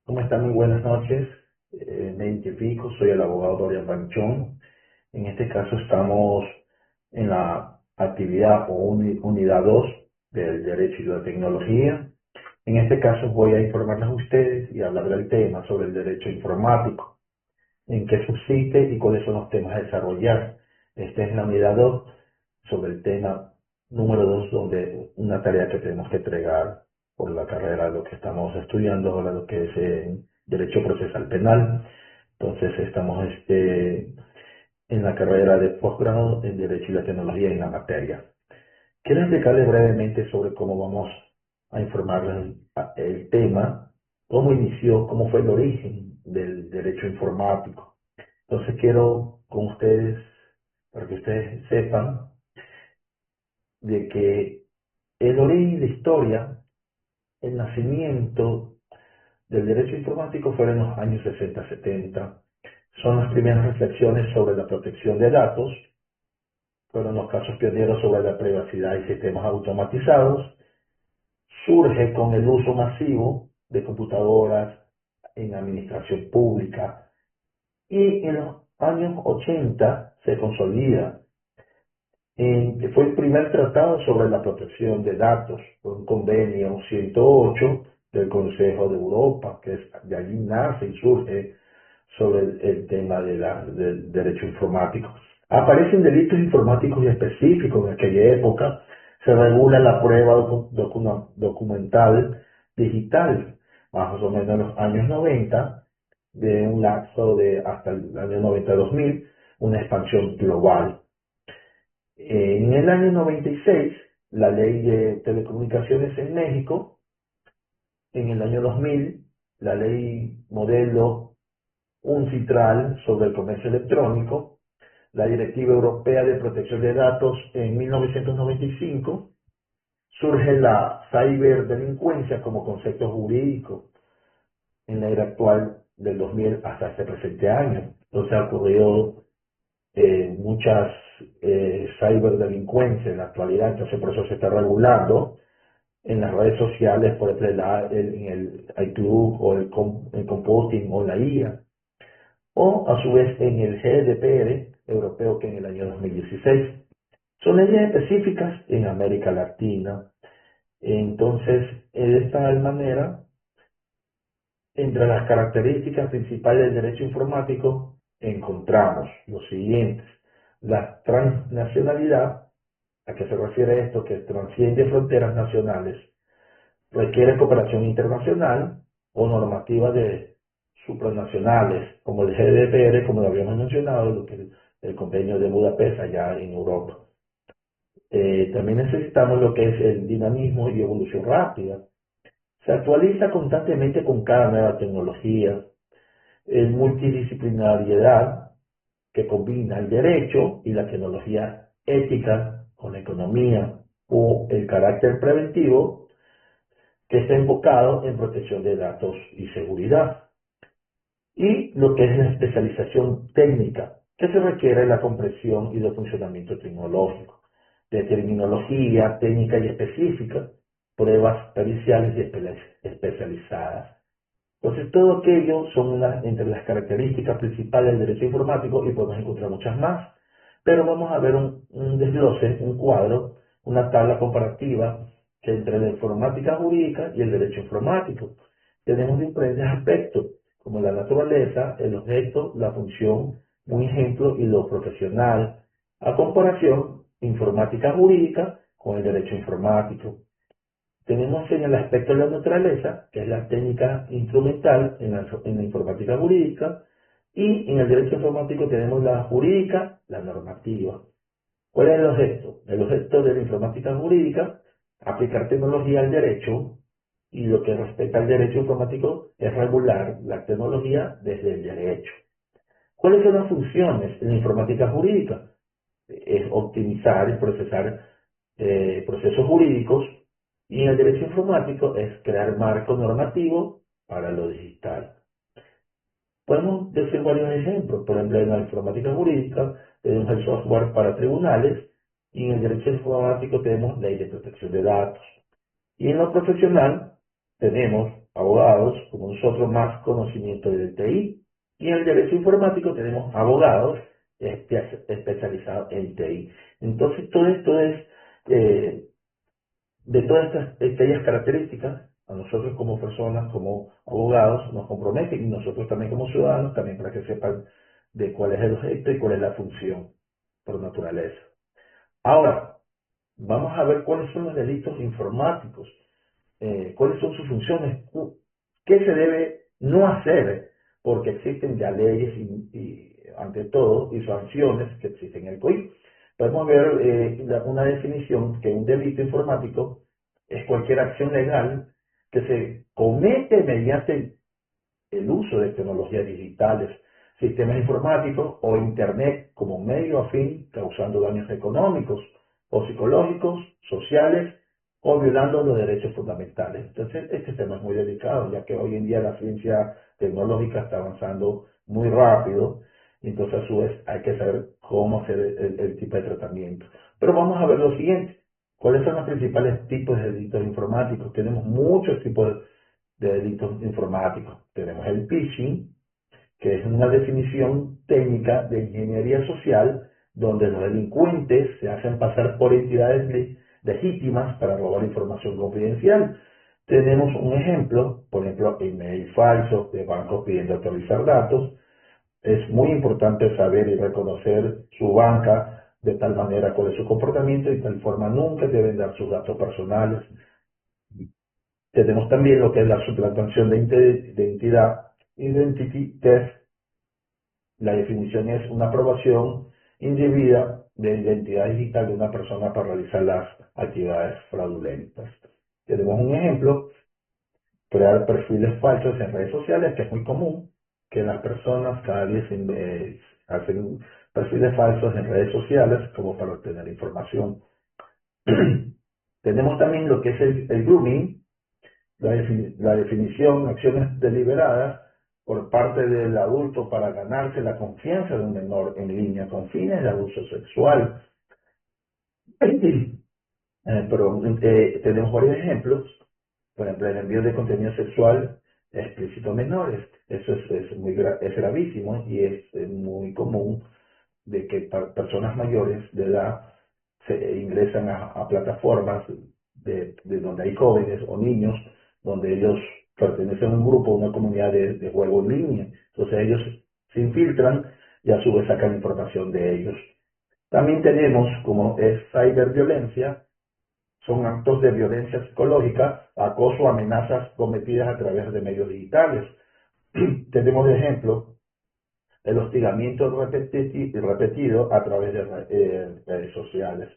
¿Cómo están? Muy buenas noches. Me identifico, soy el abogado Dorian Banchón. En este caso estamos en la actividad o unidad 2 del Derecho y la Tecnología. En este caso voy a informarles a ustedes y hablar del tema sobre el derecho informático, en qué subsiste y cuáles son los temas a desarrollar. Esta es la unidad 2 sobre el tema número 2, donde una tarea que tenemos que entregar por la carrera, lo que estamos estudiando ahora, lo que es Derecho Procesal Penal. Entonces estamos en la carrera de posgrado en Derecho y la Tecnología en la materia. Quiero explicarles brevemente sobre cómo vamos a informarles el tema, cómo inició, cómo fue el origen del derecho informático. Entonces quiero con ustedes, para que ustedes sepan, de que el origen, la historia, el nacimiento del derecho informático fue en los años 60-70. Son las primeras reflexiones sobre la protección de datos, fueron los casos pioneros sobre la privacidad y sistemas automatizados. Surge con el uso masivo de computadoras en administración pública y en los años 80 se consolida que fue el primer tratado sobre la protección de datos, fue un convenio 108 del Consejo de Europa, que es, de allí nace y surge sobre el tema del derecho informático. Aparecen delitos informáticos específicos en aquella época, se regula la prueba documental digital, más o menos en los años 90, de un lapso de hasta el año 90-2000, una expansión global. En el año 96, la ley de telecomunicaciones en México. En el año 2000, la ley modelo UNCITRAL sobre el comercio electrónico. La Directiva Europea de Protección de Datos en 1995. Surge la ciberdelincuencia como concepto jurídico en la era actual del 2000 hasta este presente año. Entonces ha ocurrido muchas ciberdelincuencias en la actualidad, entonces por eso se está regulando en las redes sociales, por ejemplo, en el iCloud o el computing o la IA, o a su vez en el GDPR europeo que en el año 2016. Son leyes específicas en América Latina. Entonces, de esta manera, entre las características principales del derecho informático encontramos los siguientes. La transnacionalidad, ¿a qué se refiere esto? Que trasciende fronteras nacionales, requiere cooperación internacional o normativas de supranacionales, como el GDPR, como lo habíamos mencionado, lo que es el convenio de Budapest allá en Europa. También necesitamos lo que es el dinamismo y evolución rápida. Se actualiza constantemente con cada nueva tecnología, el multidisciplinariedad que combina el derecho y la tecnología ética con la economía, o el carácter preventivo que está enfocado en protección de datos y seguridad. Y lo que es la especialización técnica, que se requiere la comprensión y el funcionamiento tecnológico, de terminología técnica y específica, pruebas periciales y especializadas. Entonces, todo aquello son entre las características principales del derecho informático y podemos encontrar muchas más. Pero vamos a ver un desglose, un cuadro, una tabla comparativa que entre la informática jurídica y el derecho informático. Tenemos diferentes aspectos, como la naturaleza, el objeto, la función, un ejemplo y lo profesional. A comparación, informática jurídica con el derecho informático. Tenemos en el aspecto de la naturaleza, que es la técnica instrumental en la informática jurídica, y en el derecho informático tenemos la jurídica, la normativa. ¿Cuál es el objeto? El objeto de la informática jurídica, aplicar tecnología al derecho, y lo que respecta al derecho informático es regular la tecnología desde el derecho. ¿Cuáles son las funciones en la informática jurídica? Es optimizar y procesar procesos jurídicos, y en el derecho informático es crear marco normativo para lo digital. Podemos decir varios ejemplos. Por ejemplo, en la informática jurídica tenemos el software para tribunales, y en el derecho informático tenemos ley de protección de datos. Y en lo profesional tenemos abogados como nosotros más conocimiento del TI. Y en el derecho informático tenemos abogados especializados en TI. Entonces todo esto es, eh, de todas aquellas características, a nosotros como personas, como abogados, nos comprometen y nosotros también como ciudadanos, también para que sepan de cuál es el objeto y cuál es la función por naturaleza. Ahora, vamos a ver cuáles son los delitos informáticos, cuáles son sus funciones, qué se debe no hacer, porque existen ya leyes ante todo y sanciones que existen en el COI. Podemos ver una definición que un delito informático es cualquier acción legal que se comete mediante el uso de tecnologías digitales, sistemas informáticos o Internet como medio afín, causando daños económicos o psicológicos, sociales o violando los derechos fundamentales. Entonces, este tema es muy delicado, ya que hoy en día la ciencia tecnológica está avanzando muy rápido, y entonces a su vez hay que saber cómo hacer el tipo de tratamiento. Pero vamos a ver lo siguiente. ¿Cuáles son los principales tipos de delitos informáticos? Tenemos muchos tipos de delitos informáticos. Tenemos el phishing, que es una definición técnica de ingeniería social, donde los delincuentes se hacen pasar por entidades legítimas para robar información confidencial. Tenemos un ejemplo, por ejemplo, email falsos de bancos pidiendo actualizar datos. Es muy importante saber y reconocer su banca de tal manera cuál es su comportamiento y de tal forma nunca deben dar sus datos personales. Tenemos también lo que es la suplantación de identidad, Identity Theft. La definición es una aprobación indebida de identidad digital de una persona para realizar las actividades fraudulentas. Tenemos un ejemplo, crear perfiles falsos en redes sociales, que es muy común, que las personas cada día hacen perfiles falsos en redes sociales como para obtener información. Tenemos también lo que es el grooming, la definición, acciones deliberadas por parte del adulto para ganarse la confianza de un menor en línea con fines de abuso sexual. Pero tenemos varios ejemplos. Por ejemplo, el envío de contenido sexual explícito a menores. Eso es gravísimo y es muy común de que personas mayores de edad se ingresan a plataformas de donde hay jóvenes o niños, donde ellos pertenecen a un grupo, a una comunidad de juego en línea. Entonces ellos se infiltran y a su vez sacan información de ellos. También tenemos, como es ciberviolencia, son actos de violencia psicológica, acoso, amenazas cometidas a través de medios digitales. Tenemos de ejemplo el hostigamiento repetido a través de redes sociales.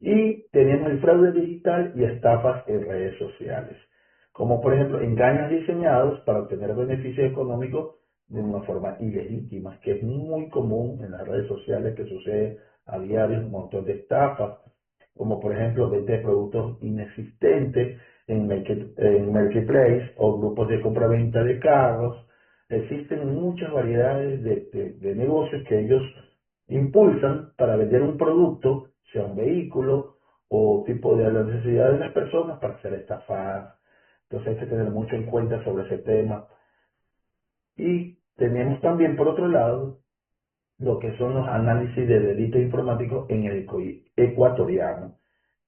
Y tenemos el fraude digital y estafas en redes sociales, como por ejemplo engaños diseñados para obtener beneficios económicos de una forma ilegítima, que es muy común en las redes sociales, que sucede a diario, un montón de estafas, como por ejemplo venta de productos inexistentes en Marketplace o grupos de compra-venta de carros. Existen muchas variedades de negocios que ellos impulsan para vender un producto, sea un vehículo o tipo de las necesidades de las personas para ser estafadas. Entonces hay que tener mucho en cuenta sobre ese tema. Y tenemos también, por otro lado, lo que son los análisis de delitos informáticos en el COI ecuatoriano.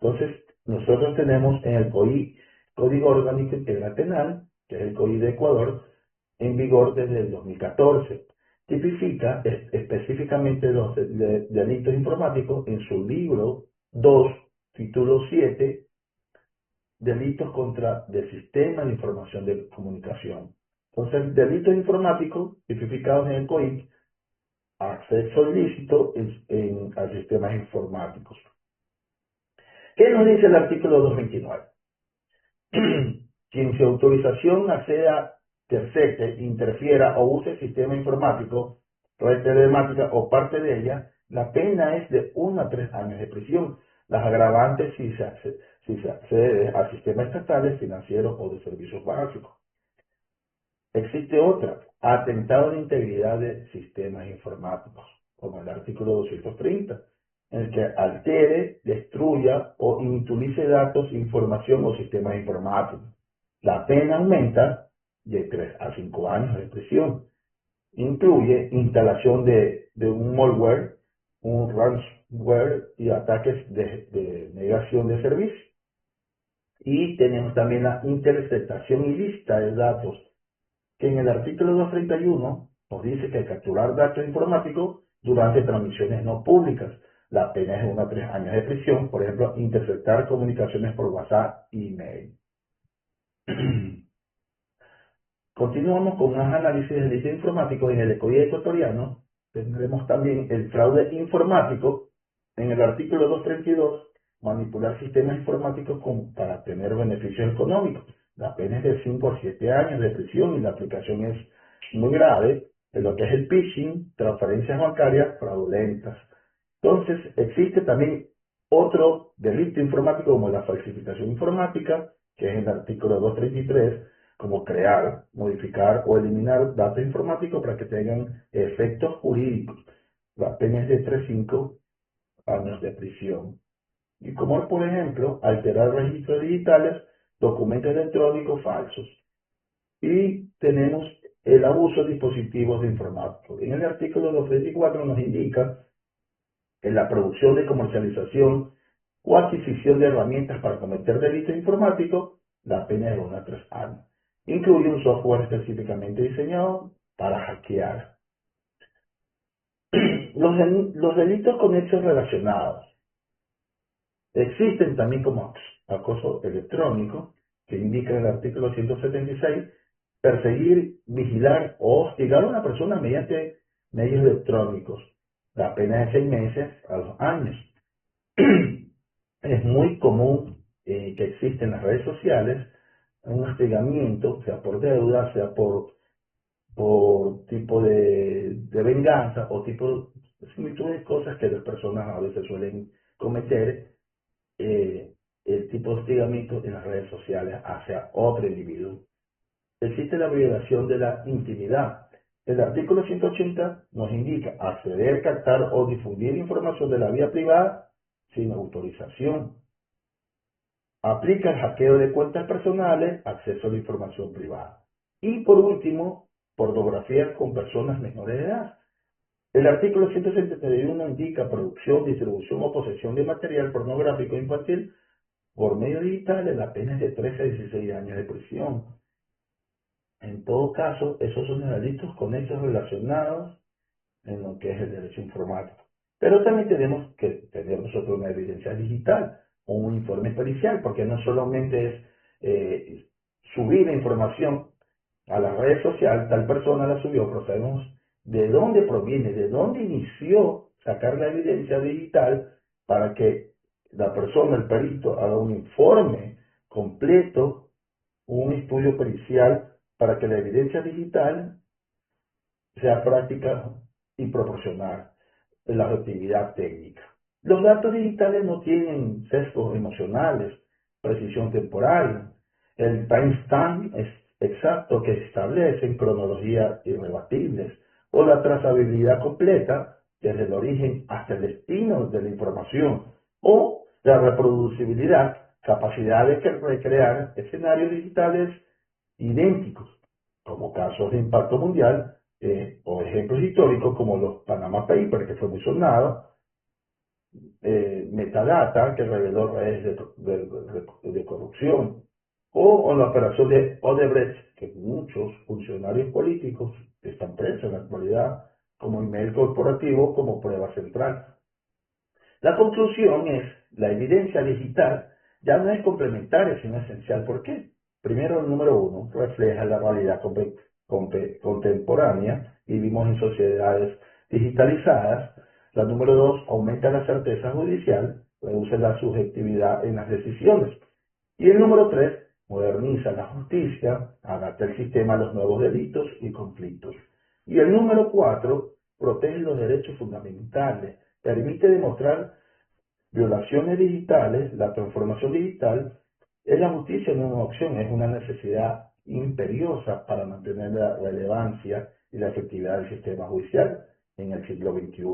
Entonces, nosotros tenemos en el COI Código Orgánico Integral Penal, que es el COI de Ecuador, en vigor desde el 2014. Tipifica específicamente los delitos informáticos en su libro 2, título 7, delitos contra el sistema de información de comunicación. Entonces, delitos informáticos tipificados en el COI, acceso ilícito a sistemas informáticos. ¿Qué nos dice el artículo 229? Quien sin autorización acceda, tercete, interfiera o use sistema informático, red telemática o parte de ella, la pena es de 1 a 3 años de prisión. Las agravantes si se accede a sistemas estatales, financieros o de servicios básicos. Existe otra, atentado de integridad de sistemas informáticos, como el artículo 230, en el que altere, destruya o inutilice datos, información o sistemas informáticos. La pena aumenta de 3 a 5 años de prisión. Incluye instalación de un malware, un ransomware y ataques de negación de servicio. Y tenemos también la interceptación ilícita de datos, que en el artículo 231 nos dice que capturar datos informáticos durante transmisiones no públicas. La pena es de 1 a 3 años de prisión, por ejemplo, interceptar comunicaciones por WhatsApp y email. Continuamos con más análisis de delitos informáticos en el Código Ecuatoriano. Tendremos también el fraude informático en el artículo 232, manipular sistemas informáticos para obtener beneficios económicos. La pena es de 5 a 7 años de prisión y la aplicación es muy grave en lo que es el phishing, transferencias bancarias fraudulentas. Entonces, existe también otro delito informático como la falsificación informática, que es el artículo 233, como crear, modificar o eliminar datos informáticos para que tengan efectos jurídicos. La pena es de 3 a 5 años de prisión. Y como por ejemplo, alterar registros digitales, documentos electrónicos falsos. Y tenemos el abuso de dispositivos de informáticos. En el artículo 234 nos indica en la producción de comercialización o adquisición de herramientas para cometer delitos informáticos, la pena es de 1 a 3 años. Incluye un software específicamente diseñado para hackear. Los delitos con hechos relacionados existen también como acoso electrónico, que indica en el artículo 176, perseguir, vigilar o hostigar a una persona mediante medios electrónicos. La pena es de 6 meses a 2 años. Es muy común que existe en las redes sociales un hostigamiento, sea por deuda, sea por tipo de venganza o tipo de cosas que las personas a veces suelen cometer, el tipo de hostigamiento en las redes sociales hacia otro individuo. Existe la violación de la intimidad. El artículo 180 nos indica acceder, captar o difundir información de la vida privada sin autorización. Aplica el hackeo de cuentas personales, acceso a la información privada. Y por último, pornografía con personas menores de edad. El artículo 171 indica producción, distribución o posesión de material pornográfico infantil por medio digital. La pena es de 13 a 16 años de prisión. En todo caso, esos son delitos con hechos relacionados en lo que es el derecho informático. Pero también tenemos que tener nosotros una evidencia digital o un informe pericial, porque no solamente es subir la información a la red social, tal persona la subió, pero sabemos de dónde proviene, de dónde inició sacar la evidencia digital para que la persona, el perito, haga un informe completo, un estudio pericial, para que la evidencia digital sea práctica y proporcional en la objetividad técnica. Los datos digitales no tienen sesgos emocionales, precisión temporal. El timestamp es exacto que establecen cronologías irrebatibles o la trazabilidad completa desde el origen hasta el destino de la información o la reproducibilidad, capacidad de recrear escenarios digitales idénticos, como casos de impacto mundial o ejemplos históricos como los Panama Papers, que fue muy sonado, Metadata, que reveló redes de corrupción, o en la operación de Odebrecht, que muchos funcionarios políticos están presos en la actualidad como email corporativo como prueba central. La conclusión es, la evidencia digital ya no es complementaria, sino esencial. ¿Por qué? Primero, el número 1, refleja la realidad contemporánea. Vivimos en sociedades digitalizadas. La número 2, aumenta la certeza judicial, reduce la subjetividad en las decisiones. Y el número 3, moderniza la justicia, adapta el sistema a los nuevos delitos y conflictos. Y el número 4, protege los derechos fundamentales, permite demostrar violaciones digitales. La transformación digital es la justicia, no una opción, es una necesidad imperiosa para mantener la relevancia y la efectividad del sistema judicial en el siglo XXI.